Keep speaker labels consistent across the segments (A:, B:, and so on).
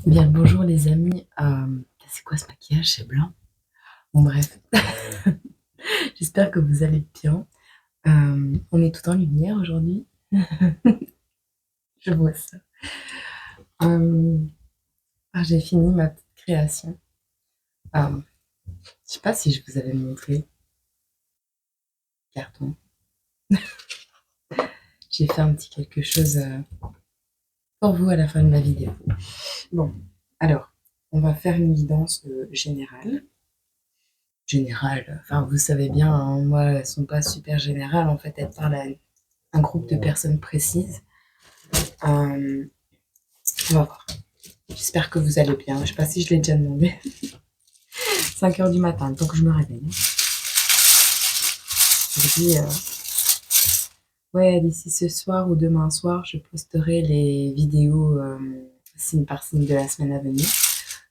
A: Bien le bonjour les amis, c'est quoi ce maquillage? C'est blanc? Bon bref, j'espère que vous allez bien. On est tout en lumière aujourd'hui, je vois ça. Hem, j'ai fini ma petite création. Je sais pas si je vous avais montré carton. J'ai fait un petit quelque chose, pour vous à la fin de la vidéo. Bon, alors, on va faire une guidance, générale. Générale, enfin vous savez bien, hein, moi elles sont pas super générales, en fait elles parlent à un groupe de personnes précises. On va voir. J'espère que vous allez bien. Je sais pas si je l'ai déjà demandé. 5 heures du matin, le temps que je me réveille. Je dis, ouais, d'ici ce soir ou demain soir, je posterai les vidéos signe par signe de la semaine à venir.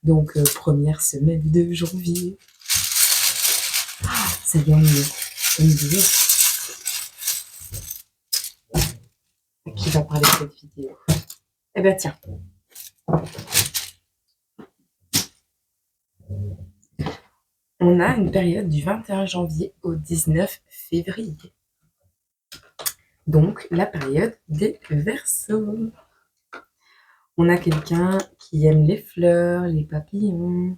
A: Donc, première semaine de janvier. Ça vient une vidéo qui va parler de cette vidéo. Eh ben tiens. On a une période du 21 janvier au 19 février. Donc, la période des Verseaux. On a quelqu'un qui aime les fleurs, les papillons.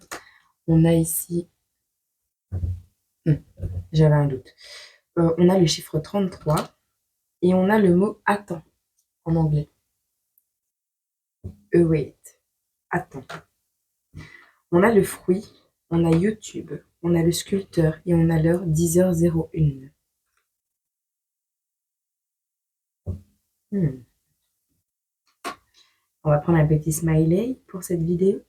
A: On a ici... J'avais un doute. On a le chiffre 33 et on a le mot attends en anglais. Await. Attends. On a le fruit, on a YouTube, on a le sculpteur et on a l'heure 10h01. On va prendre un petit smiley pour cette vidéo.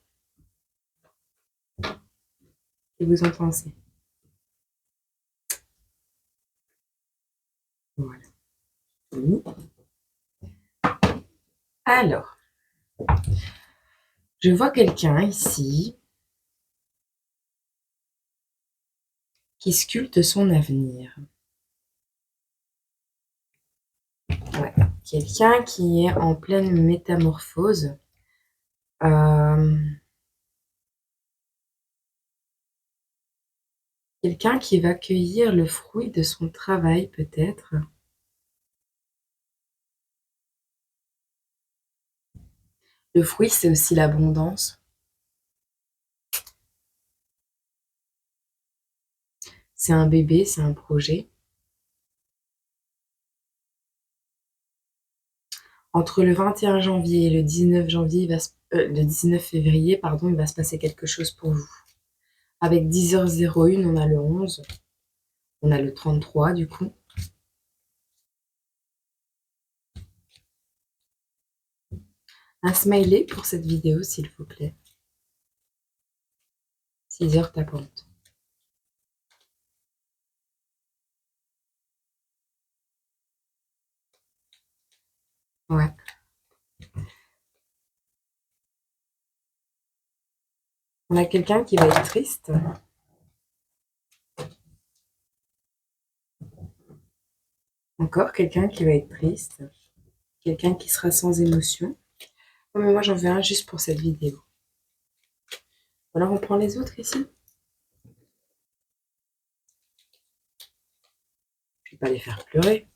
A: Et vous en pensez? Voilà. Alors, je vois quelqu'un ici qui sculpte son avenir. Ouais. Quelqu'un qui est en pleine métamorphose. Quelqu'un qui va cueillir le fruit de son travail, peut-être. Le fruit, c'est aussi l'abondance. C'est un bébé, c'est un projet. Entre le 21 janvier et le 19 janvier, le 19 février, pardon, il va se passer quelque chose pour vous. Avec 10h01, on a le 11. On a le 33, du coup. Un smiley pour cette vidéo, s'il vous plaît. 6h tapantes. Ouais. On a quelqu'un qui va être triste. Encore quelqu'un qui va être triste. Quelqu'un qui sera sans émotion. Oh, mais moi, j'en veux un juste pour cette vidéo. Alors, on prend les autres ici. Je vais pas les faire pleurer.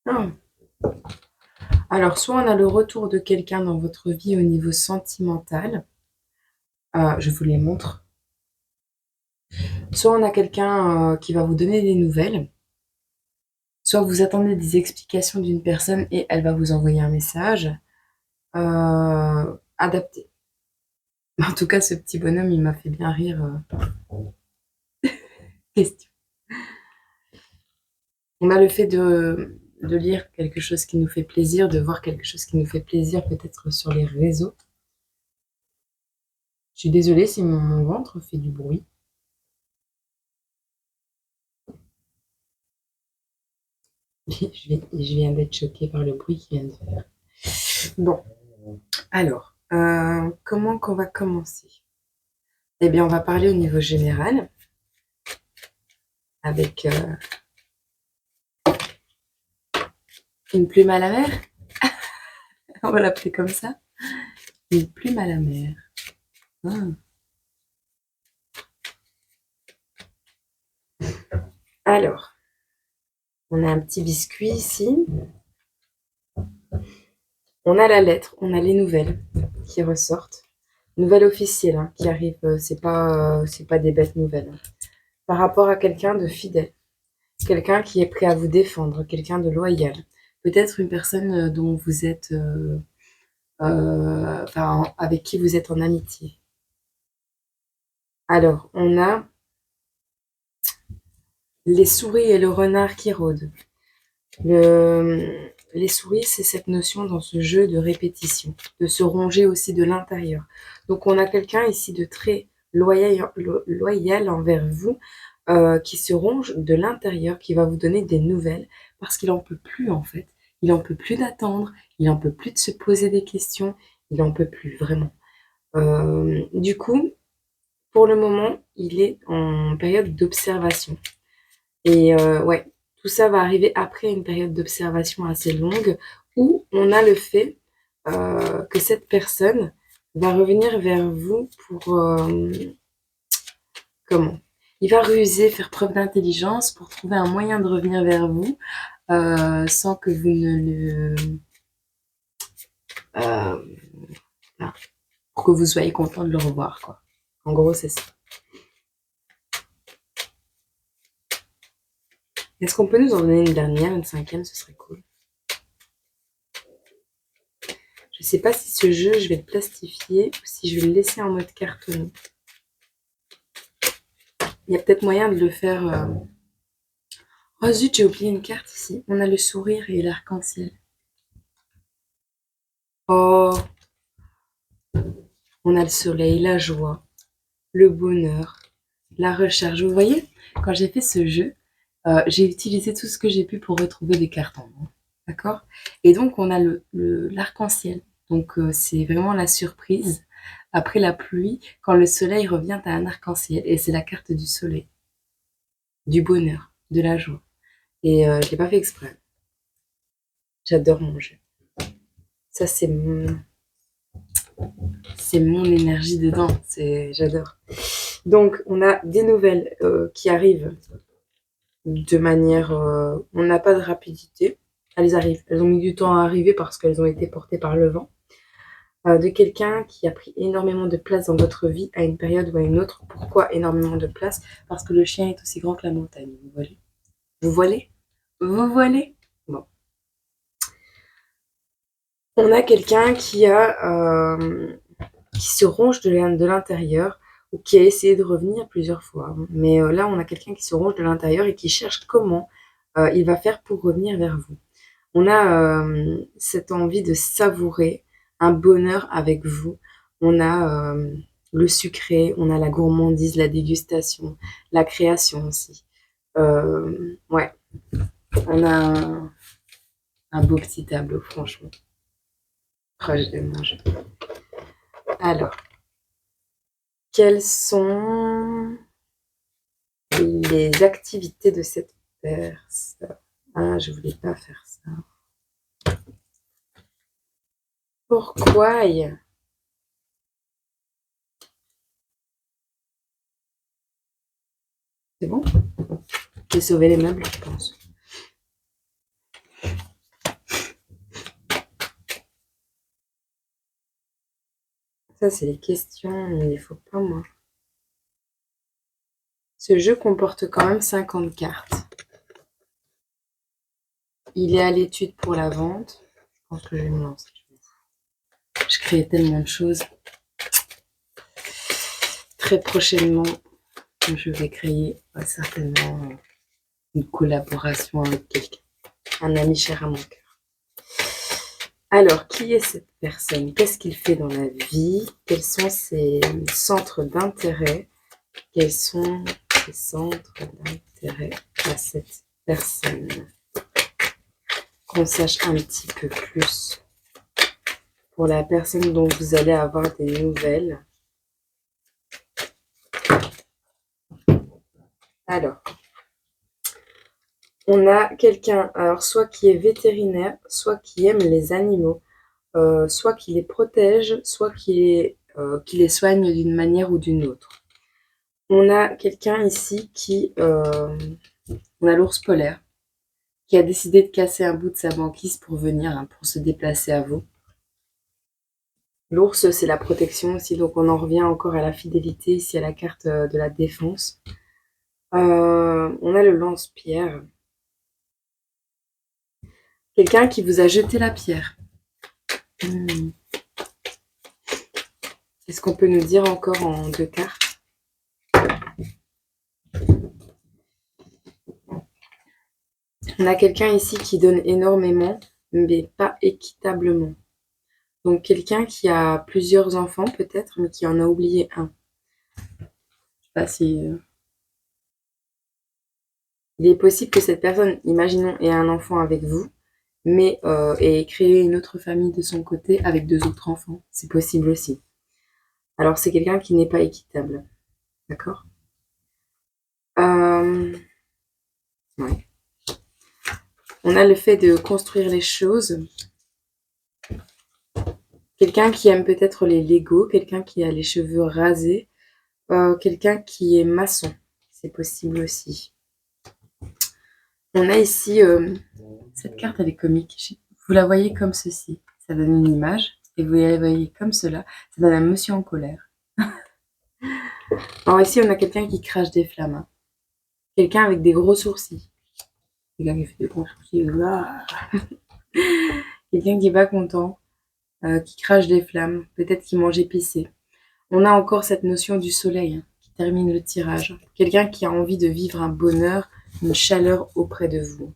A: Non. Alors, soit on a le retour de quelqu'un dans votre vie au niveau sentimental. Je vous les montre. Soit on a quelqu'un qui va vous donner des nouvelles. Soit vous attendez des explications d'une personne et elle va vous envoyer un message. Adapté. En tout cas, ce petit bonhomme, il m'a fait bien rire. Question. On a le fait de lire quelque chose qui nous fait plaisir, de voir quelque chose qui nous fait plaisir, peut-être sur les réseaux. Je suis désolée si mon ventre fait du bruit. Je viens d'être choquée par le bruit qu'il vient de faire. Bon, alors, comment qu'on va commencer? Eh bien, on va parler au niveau général avec Une plume à la mer? On va l'appeler comme ça. Une plume à la mer. Ah. Alors, on a un petit biscuit ici. On a la lettre, on a les nouvelles qui ressortent. Nouvelles officielles hein, qui arrivent, c'est pas des bêtes nouvelles. Hein. Par rapport à quelqu'un de fidèle, quelqu'un qui est prêt à vous défendre, quelqu'un de loyal. Peut-être une personne dont vous êtes, avec qui vous être en amitié. Alors, on a les souris et le renard qui rôdent. Les souris, c'est cette notion dans ce jeu de répétition, de se ronger aussi de l'intérieur. Donc on a quelqu'un ici de très loyal envers vous, qui se ronge de l'intérieur, qui va vous donner des nouvelles, parce qu'il en peut plus en fait. Il en peut plus d'attendre, il en peut plus de se poser des questions, il en peut plus vraiment. Du coup, pour le moment, il est en période d'observation. Et ouais, tout ça va arriver après une période d'observation assez longue où on a le fait que cette personne va revenir vers vous pour comment? Il va ruser, faire preuve d'intelligence pour trouver un moyen de revenir vers vous sans que vous ne le euh, pour que vous soyez content de le revoir quoi. En gros, c'est ça. Est-ce qu'on peut nous en donner une dernière, une cinquième, ce serait cool. Je sais pas si ce jeu, je vais le plastifier ou si je vais le laisser en mode cartonné. Il y a peut-être moyen de le faire... Oh zut, j'ai oublié une carte ici. On a le sourire et l'arc-en-ciel. Oh, on a le soleil, la joie, le bonheur, la recharge. Vous voyez, quand j'ai fait ce jeu, j'ai utilisé tout ce que j'ai pu pour retrouver des cartes en main. D'accord? Et donc, on a l'arc-en-ciel. Donc, c'est vraiment la surprise. Après la pluie, quand le soleil revient à un arc-en-ciel. Et c'est la carte du soleil, du bonheur, de la joie. Et je l'ai pas fait exprès. J'adore mon jeu. Ça, c'est mon énergie dedans. J'adore. Donc, on a des nouvelles qui arrivent de manière... on n'a pas de rapidité. Elles arrivent. Elles ont mis du temps à arriver parce qu'elles ont été portées par le vent. De quelqu'un qui a pris énormément de place dans votre vie à une période ou à une autre. Pourquoi énormément de place? Parce que le chien est aussi grand que la montagne. Vous voyez? Vous voilez? Vous voilez? Bon. On a quelqu'un qui se ronge de l'intérieur ou qui a essayé de revenir plusieurs fois. Mais là, on a quelqu'un qui se ronge de l'intérieur et qui cherche comment il va faire pour revenir vers vous. On a cette envie de savourer un bonheur avec vous. On a le sucré, on a la gourmandise, la dégustation, la création aussi. Ouais, on a un beau petit tableau, franchement. Proche de manger. Alors, quelles sont les activités de cette personne? Ah, je voulais pas faire ça. Pourquoi? C'est bon? J'ai sauvé les meubles, je pense. Ça, c'est les questions, mais il faut pas moi. Ce jeu comporte quand même 50 cartes. Il est à l'étude pour la vente. Je pense que je vais me lancer. Je crée tellement de choses. Très prochainement, je vais créer certainement une collaboration avec quelqu'un. Un ami cher à mon cœur. Alors, qui est cette personne? Qu'est-ce qu'il fait dans la vie? Quels sont ses centres d'intérêt? Quels sont ses centres d'intérêt à cette personne? Qu'on sache un petit peu plus pour la personne dont vous allez avoir des nouvelles. Alors, On a quelqu'un, alors soit qui est vétérinaire, soit qui aime les animaux, soit qui les protège, soit qui les soigne d'une manière ou d'une autre. On a quelqu'un ici on a l'ours polaire, qui a décidé de casser un bout de sa banquise pour venir, hein, pour se déplacer à vous. L'ours, c'est la protection aussi, donc on en revient encore à la fidélité, ici à la carte de la défense. On a le lance-pierre. Quelqu'un qui vous a jeté la pierre. Qu'est-ce qu'on peut nous dire encore en 2 cartes? On a quelqu'un ici qui donne énormément, mais pas équitablement. Donc quelqu'un qui a plusieurs enfants peut-être, mais qui en a oublié un. Je sais pas si... Il est possible que cette personne, imaginons, ait un enfant avec vous, mais ait créé une autre famille de son côté avec 2 autres enfants. C'est possible aussi. Alors c'est quelqu'un qui n'est pas équitable. D'accord? Ouais. On a le fait de construire les choses. Quelqu'un qui aime peut-être les Lego, quelqu'un qui a les cheveux rasés, quelqu'un qui est maçon. C'est possible aussi. On a ici, cette carte, elle est comique. Vous la voyez comme ceci. Ça donne une image. Et vous la voyez comme cela. Ça donne un monsieur en colère. Alors ici, on a quelqu'un qui crache des flammes. Hein. Quelqu'un avec des gros sourcils. Quelqu'un qui fait des gros sourcils. Quelqu'un qui est pas content. Qui crache des flammes. Peut-être qui mange épicé. On a encore cette notion du soleil hein, qui termine le tirage. Quelqu'un qui a envie de vivre un bonheur, une chaleur auprès de vous.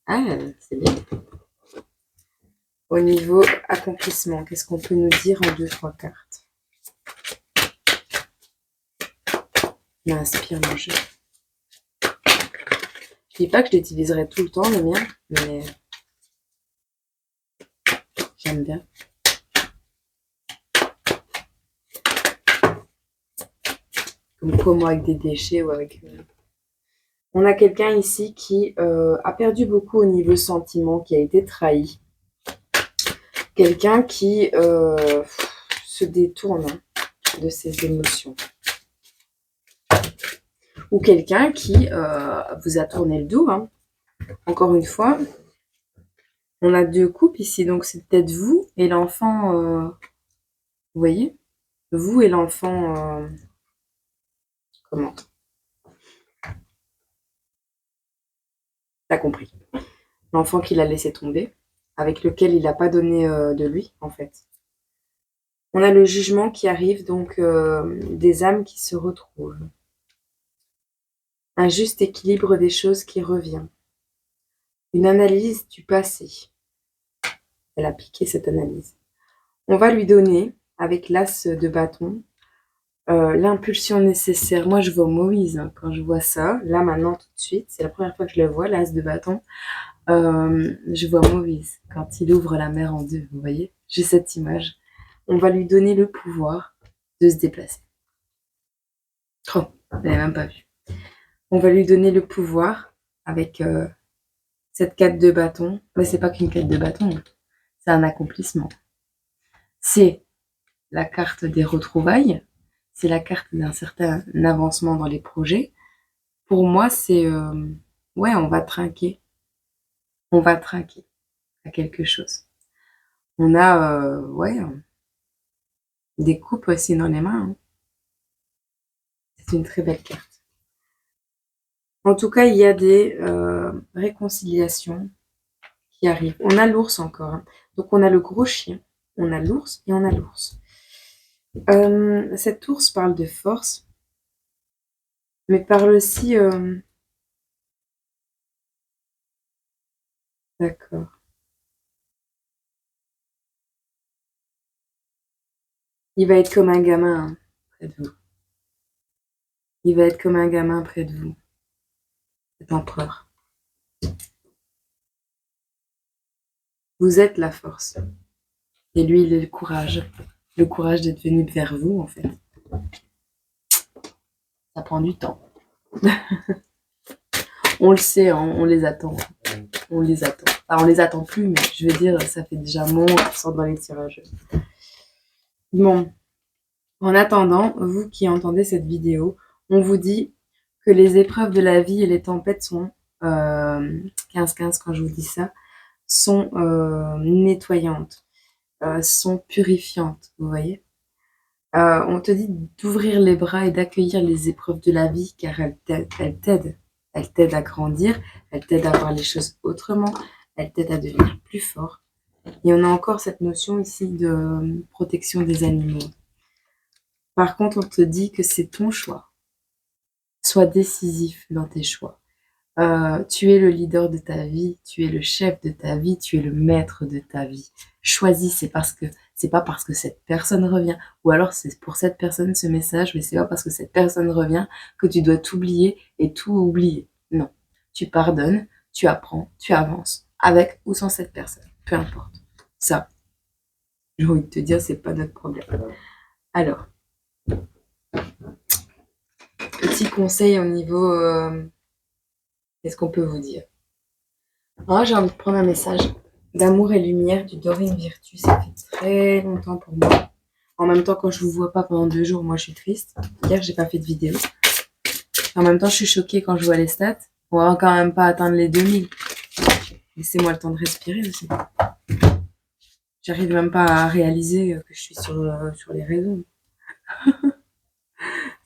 A: Ah, c'est bien. Au niveau accomplissement, qu'est-ce qu'on peut nous dire en 2-3 cartes? M'inspire mon jeu. Je dis pas que je l'utiliserai tout le temps, le mien, mais j'aime bien. Comme quoi, moi, avec des déchets ou avec... On a quelqu'un ici qui a perdu beaucoup au niveau sentiment, qui a été trahi. Quelqu'un qui se détourne de ses émotions. Ou quelqu'un qui vous a tourné le dos. Hein. Encore une fois, on a 2 couples ici, donc c'est peut-être vous et l'enfant, vous voyez? Vous et l'enfant, comment? T'as compris. L'enfant qu'il a laissé tomber, avec lequel il n'a pas donné de lui, en fait. On a le jugement qui arrive, donc des âmes qui se retrouvent. Un juste équilibre des choses qui revient. Une analyse du passé. Elle a piqué cette analyse. On va lui donner, avec l'as de bâton, l'impulsion nécessaire. Moi, je vois Moïse hein, quand je vois ça. Là, maintenant, tout de suite, c'est la première fois que je le vois, l'as de bâton. Je vois Moïse quand il ouvre la mer en 2. Vous voyez? J'ai cette image. On va lui donner le pouvoir de se déplacer. Oh, vous n'avez même pas vu. On va lui donner le pouvoir avec cette quête de bâton. Mais c'est pas qu'une quête de bâton, c'est un accomplissement. C'est la carte des retrouvailles, c'est la carte d'un certain avancement dans les projets. Pour moi, c'est ouais, on va trinquer. On va trinquer à quelque chose. On a ouais, des coupes aussi dans les mains. Hein. C'est une très belle carte. En tout cas, il y a des réconciliations qui arrivent. On a l'ours encore. Hein. Donc on a le gros chien, on a l'ours et on a l'ours. Cet ours parle de force, mais parle aussi... D'accord. Il va être comme un gamin hein, près de vous. Il va être comme un gamin près de vous. Cet empereur. Vous êtes la force. Et lui, il est le courage. Le courage d'être venu vers vous, en fait. Ça prend du temps. On le sait, hein, on les attend. On les attend. Enfin, on les attend plus, mais je veux dire, ça fait déjà un moment qu'ils sortent dans les tirages. Bon. En attendant, vous qui entendez cette vidéo, on vous dit que les épreuves de la vie et les tempêtes sont 15-15 quand je vous dis ça, sont nettoyantes, sont purifiantes, vous voyez. On te dit d'ouvrir les bras et d'accueillir les épreuves de la vie car elles t'aident. Elles t'aident à grandir, elles t'aident à voir les choses autrement, elles t'aident à devenir plus fort. Et on a encore cette notion ici de protection des animaux. Par contre, on te dit que c'est ton choix. Sois décisif dans tes choix. Tu es le leader de ta vie, tu es le chef de ta vie, tu es le maître de ta vie. Choisis, c'est pas parce que cette personne revient, ou alors c'est pour cette personne ce message, mais c'est pas parce que cette personne revient que tu dois t'oublier et tout oublier. Non. Tu pardonnes, tu apprends, tu avances, avec ou sans cette personne. Peu importe. Ça, j'ai envie de te dire, c'est pas notre problème. Alors, petit conseil au niveau... qu'est-ce qu'on peut vous dire? J'ai envie de prendre un message d'amour et lumière du Dorine Virtue. Ça fait très longtemps pour moi. En même temps, quand je vous vois pas pendant 2 jours, moi je suis triste. Hier, j'ai pas fait de vidéo. En même temps, je suis choquée quand je vois les stats. On va quand même pas atteindre les 2000. Laissez-moi le temps de respirer aussi. J'arrive même pas à réaliser que je suis sur les réseaux.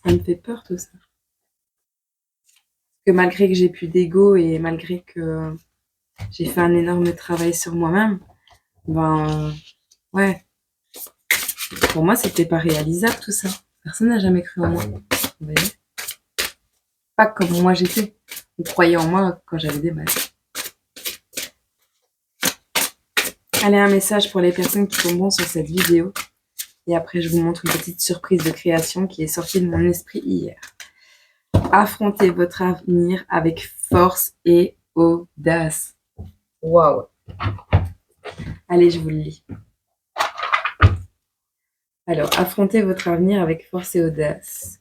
A: Ça me fait peur tout ça. Que malgré que j'ai plus d'ego et malgré que j'ai fait un énorme travail sur moi-même, ouais. Pour moi, c'était pas réalisable tout ça. Personne n'a jamais cru en moi. Vous voyez ? Pas comme moi j'étais. On croyait en moi quand j'avais des mal. Allez, un message pour les personnes qui tomberont sur cette vidéo. Et après, je vous montre une petite surprise de création qui est sortie de mon esprit hier. Affrontez votre avenir avec force et audace. Waouh. Allez, je vous le lis. Alors, affrontez votre avenir avec force et audace.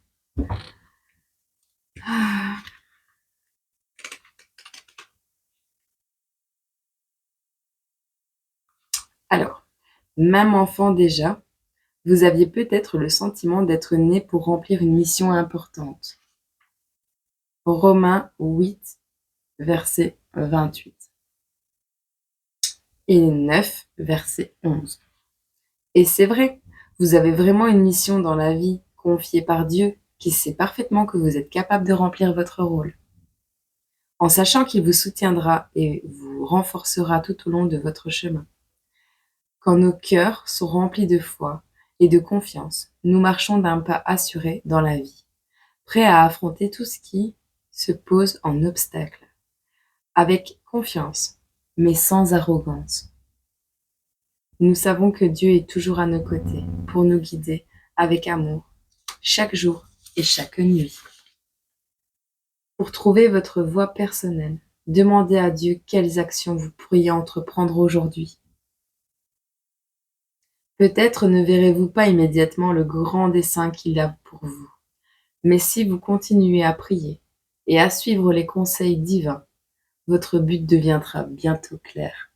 A: Alors, même enfant déjà, vous aviez peut-être le sentiment d'être né pour remplir une mission importante. Romains 8, verset 28. Et 9, verset 11. Et c'est vrai, vous avez vraiment une mission dans la vie confiée par Dieu qui sait parfaitement que vous êtes capable de remplir votre rôle. En sachant qu'il vous soutiendra et vous renforcera tout au long de votre chemin. Quand nos cœurs sont remplis de foi et de confiance, nous marchons d'un pas assuré dans la vie, prêts à affronter tout ce qui se pose en obstacle, avec confiance, mais sans arrogance. Nous savons que Dieu est toujours à nos côtés pour nous guider avec amour, chaque jour et chaque nuit. Pour trouver votre voie personnelle, demandez à Dieu quelles actions vous pourriez entreprendre aujourd'hui. Peut-être ne verrez-vous pas immédiatement le grand dessein qu'il a pour vous, mais si vous continuez à prier et à suivre les conseils divins, votre but deviendra bientôt clair.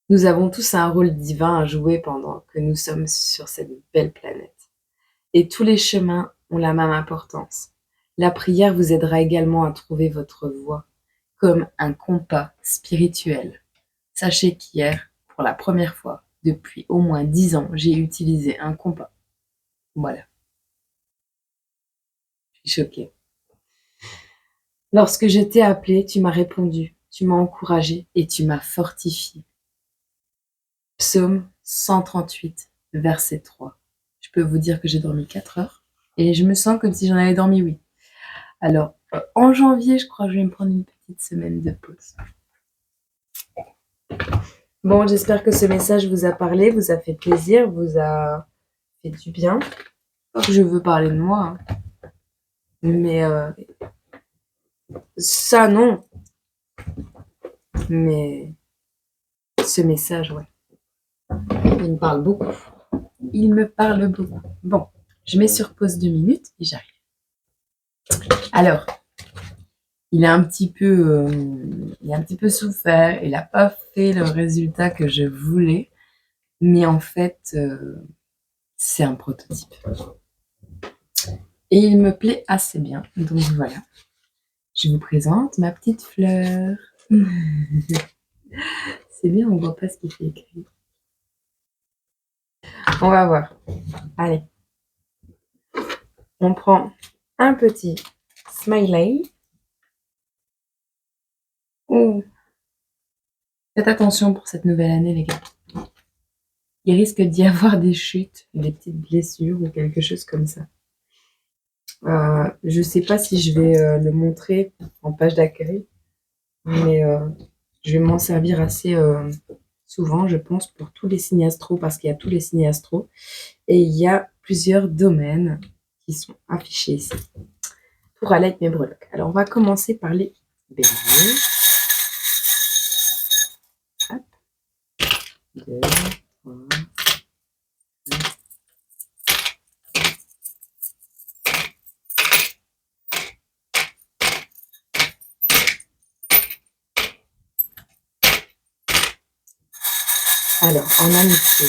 A: Nous avons tous un rôle divin à jouer pendant que nous sommes sur cette belle planète. Et tous les chemins ont la même importance. La prière vous aidera également à trouver votre voie, comme un compas spirituel. Sachez qu'hier, pour la première fois, depuis au moins 10 ans, j'ai utilisé un compas. Voilà. Je suis choquée. Lorsque je t'ai appelé, tu m'as répondu, tu m'as encouragé et tu m'as fortifié. Psaume 138, verset 3. Je peux vous dire que j'ai dormi 4 heures et je me sens comme si j'en avais dormi 8. Alors, en janvier, je crois que je vais me prendre une petite semaine de pause. Bon, j'espère que ce message vous a parlé, vous a fait plaisir, vous a fait du bien. Pas que je veux parler de moi, hein. Mais ça, non. Mais ce message, ouais. Il me parle beaucoup. Il me parle beaucoup. Bon, je mets sur pause 2 minutes et j'arrive. Alors, il a un petit peu, il a un petit peu souffert. Il n'a pas fait le résultat que je voulais, mais en fait, c'est un prototype. Et il me plaît assez bien. Donc voilà, je vous présente ma petite fleur. C'est bien, on voit pas ce qu'il fait écrit. On va voir. Allez. On prend un petit smiley. Ouh. Faites attention pour cette nouvelle année, les gars. Il risque d'y avoir des chutes, des petites blessures ou quelque chose comme ça. Je sais pas si je vais le montrer en page d'accueil, mais je vais m'en servir assez souvent, je pense, pour tous les signes astro, parce qu'il y a tous les signes astro. Et il y a plusieurs domaines qui sont affichés ici pour aller avec mes breloques. Alors, on va commencer par les béliers. Hop. 2, 3, 4. Alors, en amitié,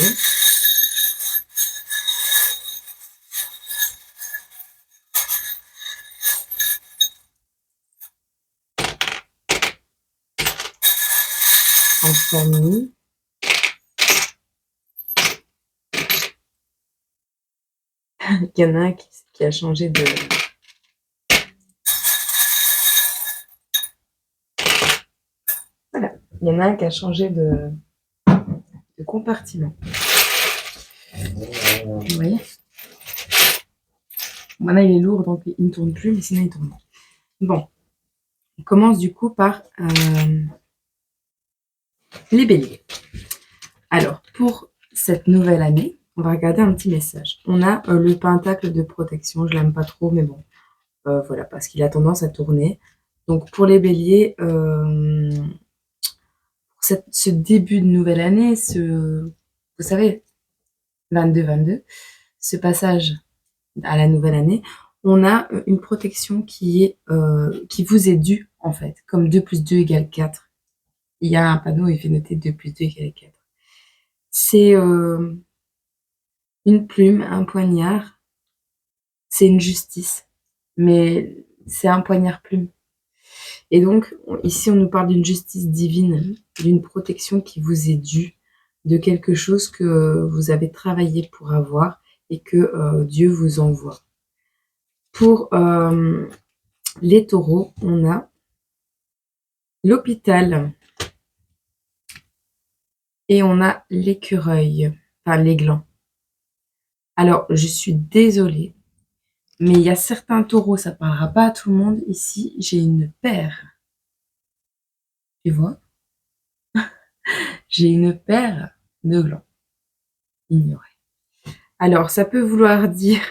A: en famille, il y en a un qui a changé de... Voilà, il y en a un qui a changé de compartiment. Vous voyez? Maintenant, il est lourd, donc il ne tourne plus, mais sinon, il tourne. Bon, on commence du coup par les béliers. Alors, pour cette nouvelle année, on va regarder un petit message. On a le pentacle de protection. Je l'aime pas trop, mais bon, voilà, parce qu'il a tendance à tourner. Donc, pour les béliers, pour ce début de nouvelle année, vous savez, 22-22, ce passage à la nouvelle année, on a une protection qui vous est due, en fait, comme 2 plus 2 égale 4. Il y a un panneau, il fait noter 2 plus 2 égale 4. C'est une plume, un poignard, c'est une justice, mais c'est un poignard plume. Et donc, ici, on nous parle d'une justice divine, d'une protection qui vous est due, de quelque chose que vous avez travaillé pour avoir et que Dieu vous envoie. Pour les taureaux, on a l'hôpital et on a l'écureuil, enfin l'aiglon. Alors, je suis désolée, mais il y a certains taureaux, ça ne parlera pas à tout le monde. Ici, j'ai une paire. Tu vois? J'ai une paire de glands. Ignoré. Alors, ça peut vouloir dire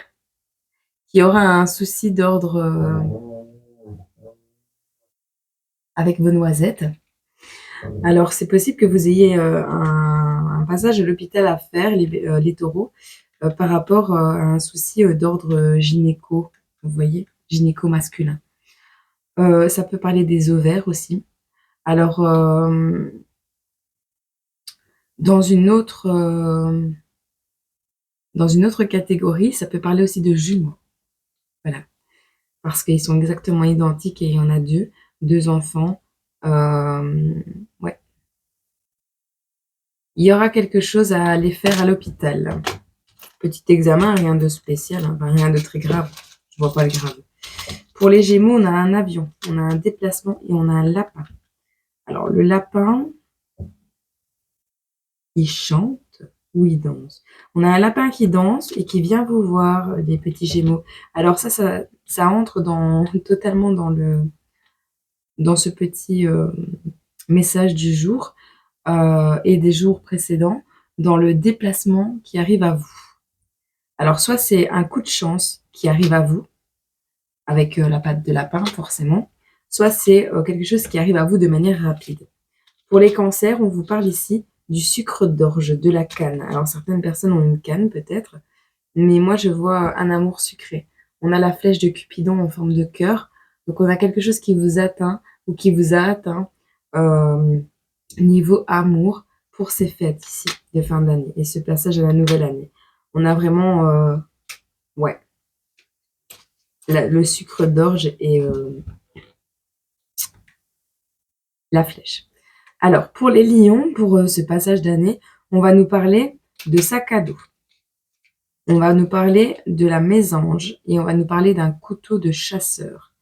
A: qu'il y aura un souci d'ordre avec vos noisettes. Alors, c'est possible que vous ayez un passage à l'hôpital à faire, les taureaux, par rapport à un souci d'ordre gynéco, vous voyez, gynéco masculin. Ça peut parler des ovaires aussi. Alors, dans une autre catégorie, ça peut parler aussi de jumeaux. Voilà. Parce qu'ils sont exactement identiques et il y en a deux enfants. Ouais. Il y aura quelque chose à aller faire à l'hôpital. Petit examen, rien de spécial, hein, rien de très grave. Je vois pas le grave. Pour les Gémeaux, on a un avion, on a un déplacement et on a un lapin. Alors, le lapin, il chante ou il danse. On a un lapin qui danse et qui vient vous voir, les petits Gémeaux. Alors ça entre totalement dans ce petit message du jour et des jours précédents, dans le déplacement qui arrive à vous. Alors, soit c'est un coup de chance qui arrive à vous, avec la patte de lapin, forcément, soit c'est quelque chose qui arrive à vous de manière rapide. Pour les cancers, on vous parle ici du sucre d'orge, de la canne. Alors, certaines personnes ont une canne, peut-être, mais moi, je vois un amour sucré. On a la flèche de Cupidon en forme de cœur. Donc on a quelque chose qui vous atteint ou qui vous a atteint niveau amour pour ces fêtes ici de fin d'année et ce passage à la nouvelle année. On a vraiment ouais, le sucre d'orge et la flèche. Alors, pour les lions, pour ce passage d'année, on va nous parler de sac à dos. On va nous parler de la mésange et on va nous parler d'un couteau de chasseur.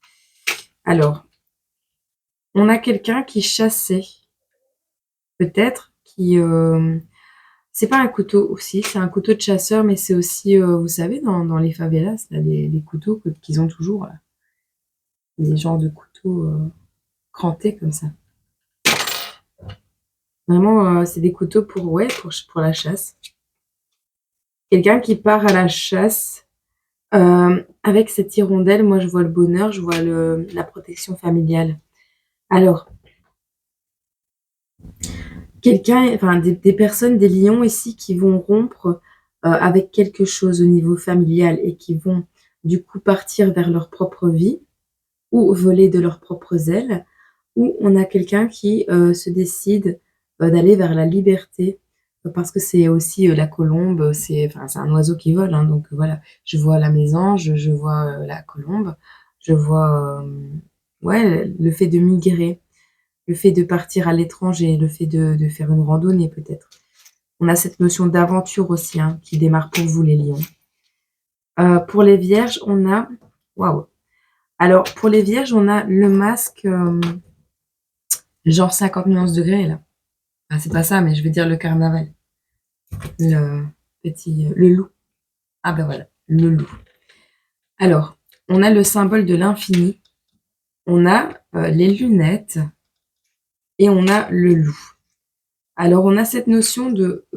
A: Alors, on a quelqu'un qui chassait, peut-être, qui... c'est pas un couteau aussi, c'est un couteau de chasseur, mais c'est aussi, vous savez, dans les favelas, là, les couteaux qu'ils ont toujours, là. Des genres de couteaux crantés comme ça. Vraiment, c'est des couteaux pour la chasse. Quelqu'un qui part à la chasse avec cette hirondelle, moi je vois le bonheur, je vois la protection familiale. Alors, des personnes, des lions ici qui vont rompre avec quelque chose au niveau familial et qui vont du coup partir vers leur propre vie ou voler de leurs propres ailes, ou on a quelqu'un qui se décide d'aller vers la liberté parce que c'est aussi la colombe, c'est un oiseau qui vole, hein, donc voilà. Je vois la mésange, je vois la colombe, je vois ouais, le fait de migrer, le fait de partir à l'étranger, le fait de faire une randonnée peut-être. On a cette notion d'aventure aussi hein, qui démarre pour vous les lions. Pour les vierges, on a... Waouh. Alors, pour les vierges, on a le masque genre 50 nuances degrés, là. Ah, c'est pas ça, mais je veux dire le carnaval. Le loup. Ah ben voilà, le loup. Alors, on a le symbole de l'infini, on a les lunettes et on a le loup. Alors, on a cette notion de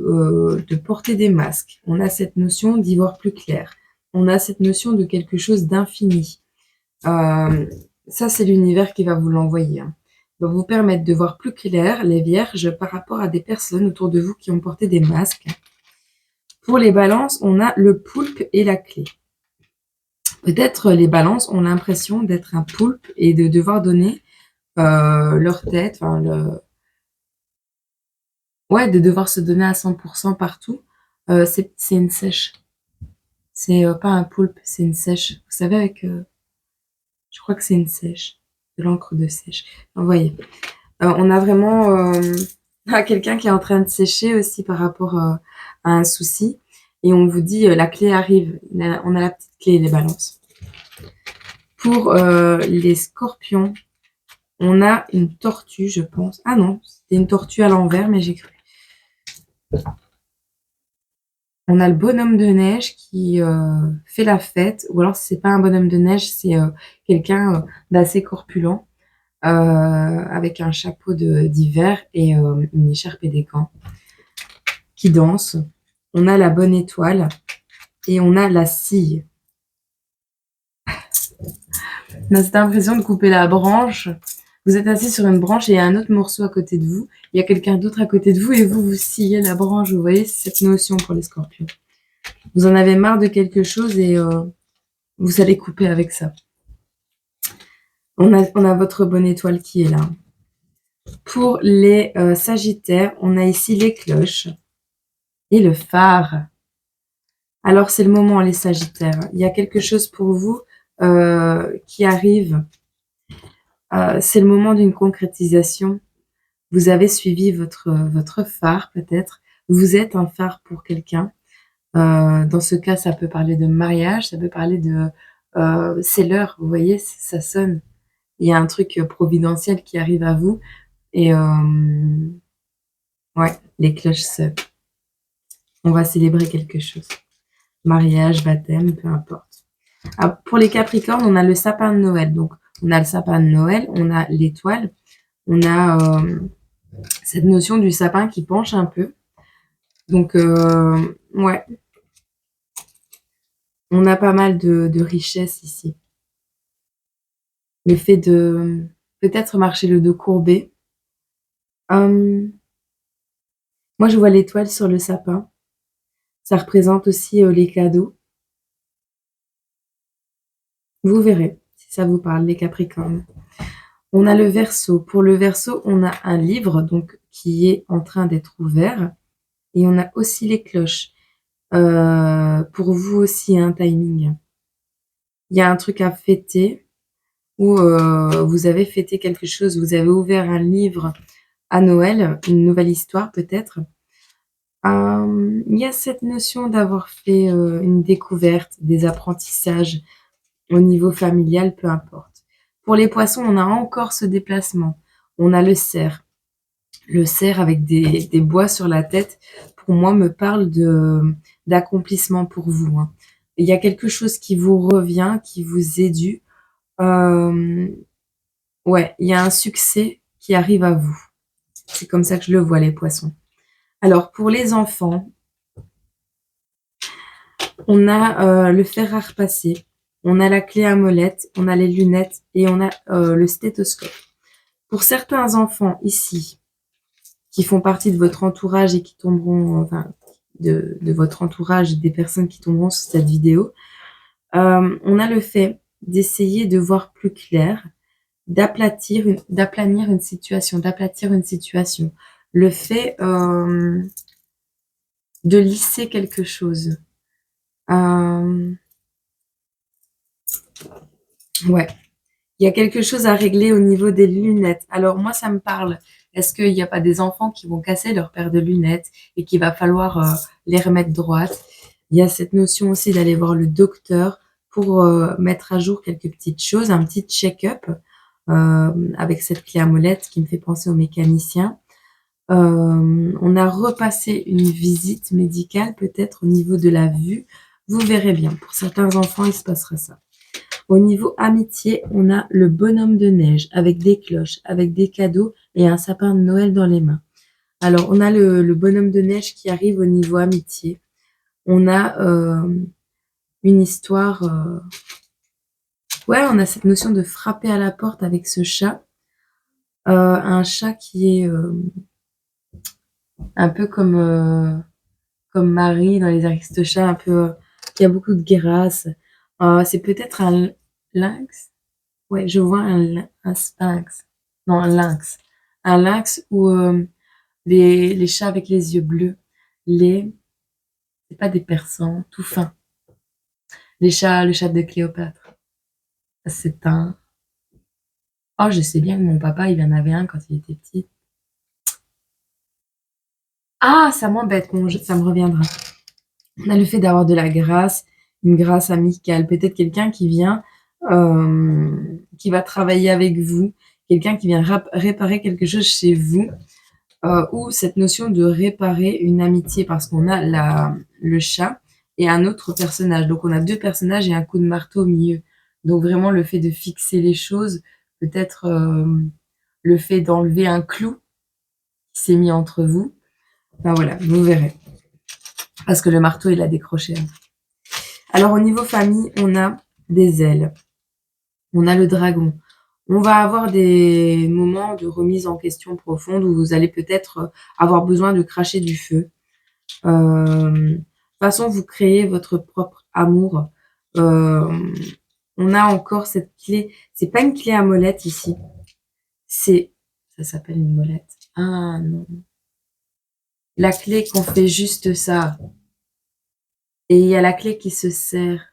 A: porter des masques, on a cette notion d'y voir plus clair, on a cette notion de quelque chose d'infini. Ça, c'est l'univers qui va vous l'envoyer. Hein. Va vous permettre de voir plus clair les vierges par rapport à des personnes autour de vous qui ont porté des masques. Pour les balances, on a le poulpe et la clé. Peut-être les balances ont l'impression d'être un poulpe et de devoir donner leur tête, de devoir se donner à 100% partout. C'est une sèche. C'est pas un poulpe, c'est une sèche. Vous savez, je crois que c'est une sèche, de l'encre de sèche. Vous voyez, on a vraiment quelqu'un qui est en train de sécher aussi par rapport à un souci. Et on vous dit, la clé arrive. On a la petite clé, les balances. Pour les scorpions, on a une tortue, je pense. Ah non, c'était une tortue à l'envers, mais j'ai cru. On a le bonhomme de neige qui fait la fête. Ou alors, si c'est pas un bonhomme de neige, c'est quelqu'un d'assez corpulent. Avec un chapeau d'hiver et une écharpe et des gants, qui danse. On a la bonne étoile et on a la scie. On a cette impression de couper la branche. Vous êtes assis sur une branche et il y a un autre morceau à côté de vous. Il y a quelqu'un d'autre à côté de vous et vous sciez la branche. Vous voyez, c'est cette notion pour les scorpions. Vous en avez marre de quelque chose et vous allez couper avec ça. On a votre bonne étoile qui est là. Pour les sagittaires, on a ici les cloches et le phare. Alors, c'est le moment, les sagittaires. Il y a quelque chose pour vous qui arrive. C'est le moment d'une concrétisation. Vous avez suivi votre phare, peut-être. Vous êtes un phare pour quelqu'un. Dans ce cas, ça peut parler de mariage, ça peut parler de... c'est l'heure, vous voyez, ça sonne. Il y a un truc providentiel qui arrive à vous. Et ouais, les cloches sonnent. On va célébrer quelque chose. Mariage, baptême, peu importe. Alors, pour les Capricornes, on a le sapin de Noël. Donc, on a le sapin de Noël, on a l'étoile, on a cette notion du sapin qui penche un peu. Donc, ouais. On a pas mal de richesse ici. Le fait de peut-être marcher le dos courbé. Moi, je vois l'étoile sur le sapin. Ça représente aussi les cadeaux. Vous verrez. si ça vous parle, les Capricornes. On a le Verseau. Pour le Verseau, on a un livre donc qui est en train d'être ouvert. Et on a aussi les cloches. Pour vous aussi, un timing. Il y a un truc à fêter ou vous avez fêté quelque chose, vous avez ouvert un livre à Noël, une nouvelle histoire peut-être. Il y a cette notion d'avoir fait une découverte, des apprentissages au niveau familial, peu importe. Pour les poissons, on a encore ce déplacement. On a le cerf. Le cerf avec des bois sur la tête, pour moi, me parle d'accomplissement pour vous. Hein. Il y a quelque chose qui vous revient, qui vous est dû. Euh, ouais, il y a un succès qui arrive à vous. C'est comme ça que je le vois, les poissons. Alors, pour les enfants, on a le fer à repasser, on a la clé à molette, on a les lunettes et on a le stéthoscope. Pour certains enfants ici, qui font partie de votre entourage et qui tomberont, enfin, de votre entourage et des personnes qui tomberont sur cette vidéo, on a le fait d'essayer de voir plus clair, d'aplanir une situation, d'aplatir une situation. Le fait de lisser quelque chose. Ouais. Il y a quelque chose à régler au niveau des lunettes. Alors moi, ça me parle. Est-ce qu'il n'y a pas des enfants qui vont casser leur paire de lunettes et qu'il va falloir les remettre droites? Il y a cette notion aussi d'aller voir le docteur pour mettre à jour quelques petites choses, un petit check-up avec cette clé à molette qui me fait penser au mécanicien. On a repassé une visite médicale peut-être au niveau de la vue. Vous verrez bien. Pour certains enfants, il se passera ça. Au niveau amitié, on a le bonhomme de neige avec des cloches, avec des cadeaux et un sapin de Noël dans les mains. Alors, on a le bonhomme de neige qui arrive au niveau amitié. On a une histoire... Ouais, on a cette notion de frapper à la porte avec ce chat. Un chat qui est un peu comme Marie dans les Aristochats, un peu qui a beaucoup de grâce. C'est peut-être un lynx. Ouais, je vois un sphinx. Non, un lynx. Un lynx ou les chats avec les yeux bleus. C'est pas des persans, tout fin. Le chat de Cléopâtre. C'est un... Oh, je sais bien que mon papa, il en avait un quand il était petit. Ah, ça m'embête, ça me reviendra. On a le fait d'avoir de la grâce, une grâce amicale. Peut-être quelqu'un qui va travailler avec vous, quelqu'un qui vient réparer quelque chose chez vous, ou cette notion de réparer une amitié, parce qu'on a le chat et un autre personnage. Donc on a deux personnages et un coup de marteau au milieu. Donc vraiment le fait de fixer les choses, peut-être le fait d'enlever un clou qui s'est mis entre vous. Ben voilà, vous verrez. Parce que le marteau, il a décroché. Alors au niveau famille, on a des ailes. On a le dragon. On va avoir des moments de remise en question profonde où vous allez peut-être avoir besoin de cracher du feu. De toute façon, vous créez votre propre amour. On a encore cette clé. C'est pas une clé à molette ici. Ça s'appelle une molette. Ah non. La clé qu'on fait juste ça. Et il y a la clé qui se serre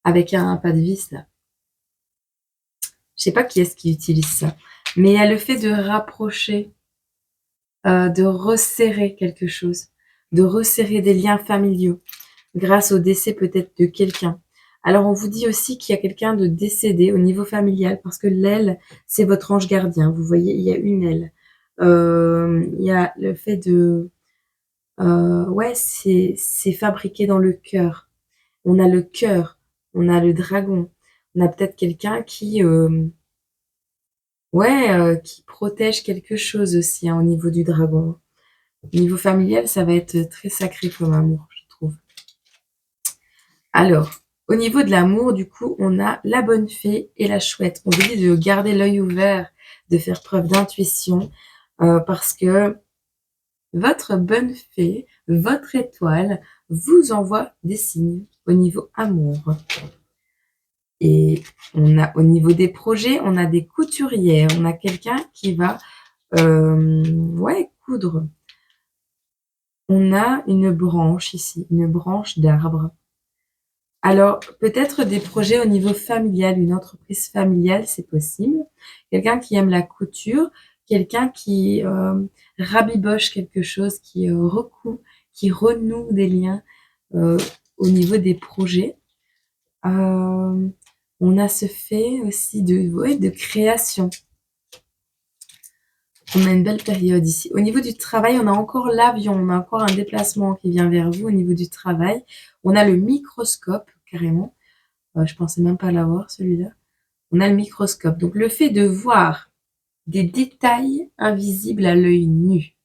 A: avec un pas de vis là. Je sais pas qui est-ce qui utilise ça. Mais il y a le fait de rapprocher, de resserrer quelque chose, de resserrer des liens familiaux grâce au décès peut-être de quelqu'un. Alors on vous dit aussi qu'il y a quelqu'un de décédé au niveau familial parce que l'aile, c'est votre ange gardien. Vous voyez, il y a une aile. Il y a le fait de... ouais, c'est fabriqué dans le cœur. On a le cœur, on a le dragon. On a peut-être quelqu'un qui... ouais, qui protège quelque chose aussi hein, au niveau du dragon. Au niveau familial, ça va être très sacré comme amour, je trouve. Alors, au niveau de l'amour, du coup, on a la bonne fée et la chouette. On vous dit de garder l'œil ouvert, de faire preuve d'intuition, parce que votre bonne fée, votre étoile, vous envoie des signes au niveau amour. Et on a, au niveau des projets, on a des couturières, on a quelqu'un qui va ouais, coudre. On a une branche ici, une branche d'arbre. Alors, peut-être des projets au niveau familial, une entreprise familiale, c'est possible. Quelqu'un qui aime la couture, quelqu'un qui rabiboche quelque chose, qui recoue, qui renoue des liens euh, au niveau des projets. On a ce fait aussi ouais, de création. On a une belle période ici. Au niveau du travail, on a encore l'avion, on a encore un déplacement qui vient vers vous au niveau du travail. On a le microscope, carrément. Je pensais même pas l'avoir, celui-là. On a le microscope. Donc, le fait de voir des détails invisibles à l'œil nu.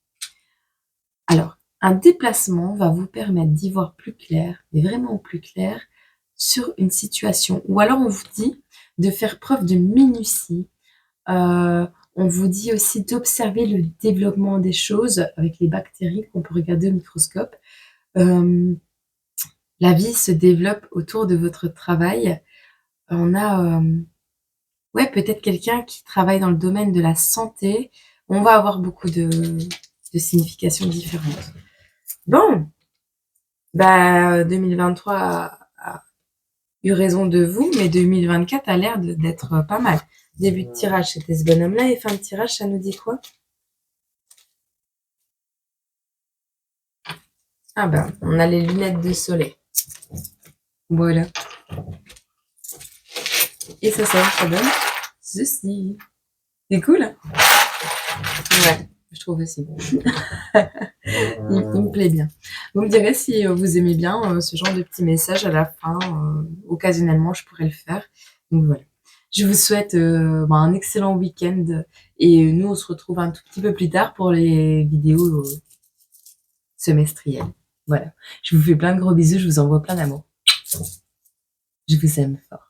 A: Alors, un déplacement va vous permettre d'y voir plus clair, mais vraiment plus clair, sur une situation. Ou alors, on vous dit de faire preuve de minutie. On vous dit aussi d'observer le développement des choses avec les bactéries qu'on peut regarder au microscope. La vie se développe autour de votre travail. On a ouais, peut-être quelqu'un qui travaille dans le domaine de la santé. On va avoir beaucoup de significations différentes. Bon, bah 2023 a eu raison de vous, mais 2024 a l'air d'être pas mal. Début de tirage, c'était ce bonhomme-là, et fin de tirage, ça nous dit quoi? Ah ben, on a les lunettes de soleil. Voilà. Et ça donne ceci. C'est cool, hein? Ouais, je trouve aussi. Il me plaît bien. Vous me direz si vous aimez bien ce genre de petits messages à la fin. Occasionnellement, je pourrais le faire. Donc voilà. Je vous souhaite un excellent week-end. Et nous, on se retrouve un tout petit peu plus tard pour les vidéos semestrielles. Voilà. Je vous fais plein de gros bisous. Je vous envoie plein d'amour. Je vous aime fort.